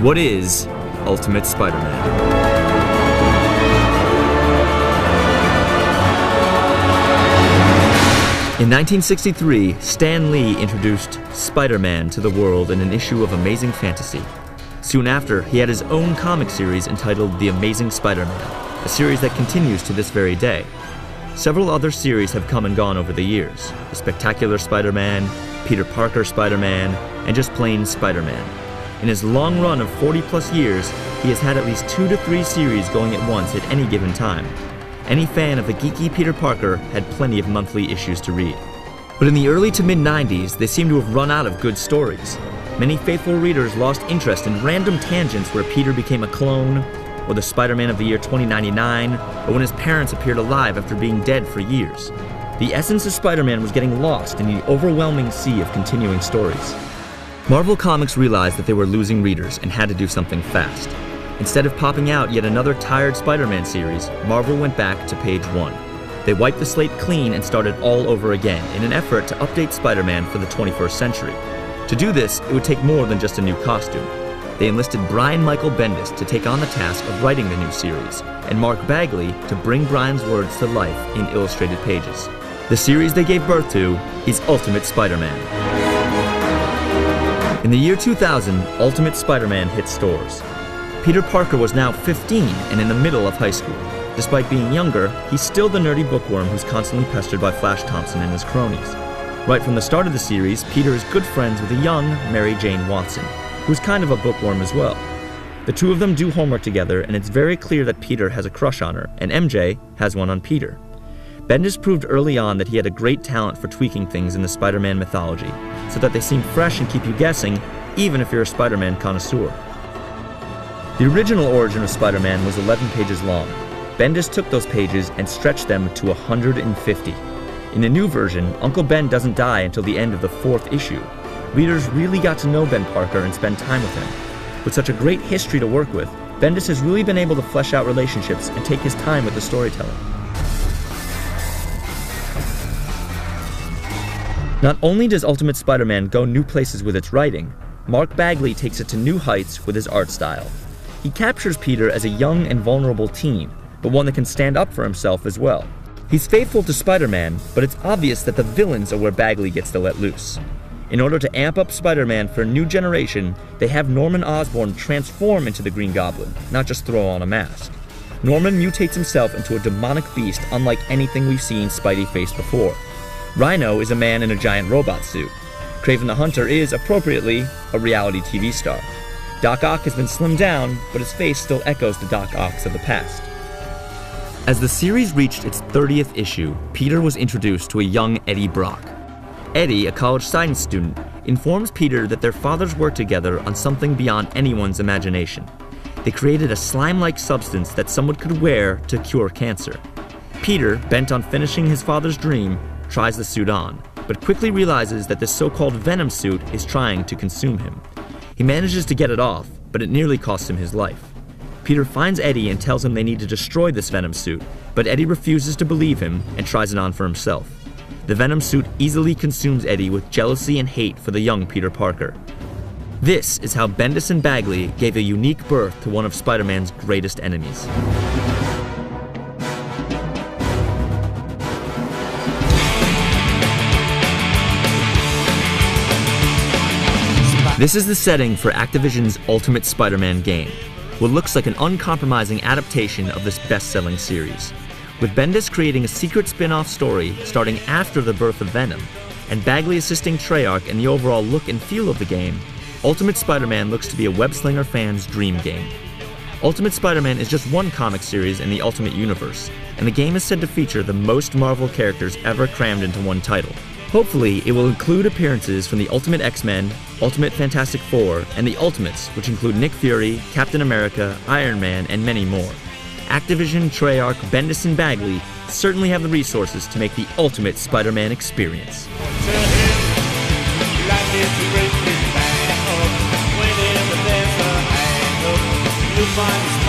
What is Ultimate Spider-Man? In 1963, Stan Lee introduced Spider-Man to the world in an issue of Amazing Fantasy. Soon after, he had his own comic series entitled The Amazing Spider-Man, a series that continues to this very day. Several other series have come and gone over the years: The Spectacular Spider-Man, Peter Parker Spider-Man, and just plain Spider-Man. In his long run of 40-plus years, he has had at least 2 to 3 series going at once at any given time. Any fan of the geeky Peter Parker had plenty of monthly issues to read. But in the early to mid-90s, they seemed to have run out of good stories. Many faithful readers lost interest in random tangents where Peter became a clone, or the Spider-Man of the year 2099, or when his parents appeared alive after being dead for years. The essence of Spider-Man was getting lost in the overwhelming sea of continuing stories. Marvel Comics realized that they were losing readers and had to do something fast. Instead of popping out yet another tired Spider-Man series, Marvel went back to page 1. They wiped the slate clean and started all over again in an effort to update Spider-Man for the 21st century. To do this, it would take more than just a new costume. They enlisted Brian Michael Bendis to take on the task of writing the new series, and Mark Bagley to bring Brian's words to life in illustrated pages. The series they gave birth to is Ultimate Spider-Man. In the year 2000, Ultimate Spider-Man hit stores. Peter Parker was now 15 and in the middle of high school. Despite being younger, he's still the nerdy bookworm who's constantly pestered by Flash Thompson and his cronies. Right from the start of the series, Peter is good friends with a young Mary Jane Watson, who's kind of a bookworm as well. The two of them do homework together, and it's very clear that Peter has a crush on her, and MJ has one on Peter. Bendis proved early on that he had a great talent for tweaking things in the Spider-Man mythology, so that they seem fresh and keep you guessing, even if you're a Spider-Man connoisseur. The original origin of Spider-Man was 11 pages long. Bendis took those pages and stretched them to 150. In the new version, Uncle Ben doesn't die until the end of the 4th issue. Readers really got to know Ben Parker and spend time with him. With such a great history to work with, Bendis has really been able to flesh out relationships and take his time with the storytelling. Not only does Ultimate Spider-Man go new places with its writing, Mark Bagley takes it to new heights with his art style. He captures Peter as a young and vulnerable teen, but one that can stand up for himself as well. He's faithful to Spider-Man, but it's obvious that the villains are where Bagley gets to let loose. In order to amp up Spider-Man for a new generation, they have Norman Osborn transform into the Green Goblin, not just throw on a mask. Norman mutates himself into a demonic beast unlike anything we've seen Spidey face before. Rhino is a man in a giant robot suit. Kraven the Hunter is, appropriately, a reality TV star. Doc Ock has been slimmed down, but his face still echoes the Doc Ocks of the past. As the series reached its 30th issue, Peter was introduced to a young Eddie Brock. Eddie, a college science student, informs Peter that their fathers worked together on something beyond anyone's imagination. They created a slime-like substance that someone could wear to cure cancer. Peter, bent on finishing his father's dream, tries the suit on, but quickly realizes that this so-called Venom suit is trying to consume him. He manages to get it off, but it nearly costs him his life. Peter finds Eddie and tells him they need to destroy this Venom suit, but Eddie refuses to believe him and tries it on for himself. The Venom suit easily consumes Eddie with jealousy and hate for the young Peter Parker. This is how Bendis and Bagley gave a unique birth to one of Spider-Man's greatest enemies. This is the setting for Activision's Ultimate Spider-Man game, what looks like an uncompromising adaptation of this best-selling series. With Bendis creating a secret spin-off story starting after the birth of Venom, and Bagley assisting Treyarch in the overall look and feel of the game, Ultimate Spider-Man looks to be a web-slinger fan's dream game. Ultimate Spider-Man is just one comic series in the Ultimate Universe, and the game is said to feature the most Marvel characters ever crammed into one title. Hopefully, it will include appearances from the Ultimate X-Men, Ultimate Fantastic Four, and the Ultimates, which include Nick Fury, Captain America, Iron Man, and many more. Activision, Treyarch, Bendis, and Bagley certainly have the resources to make the ultimate Spider-Man experience. Find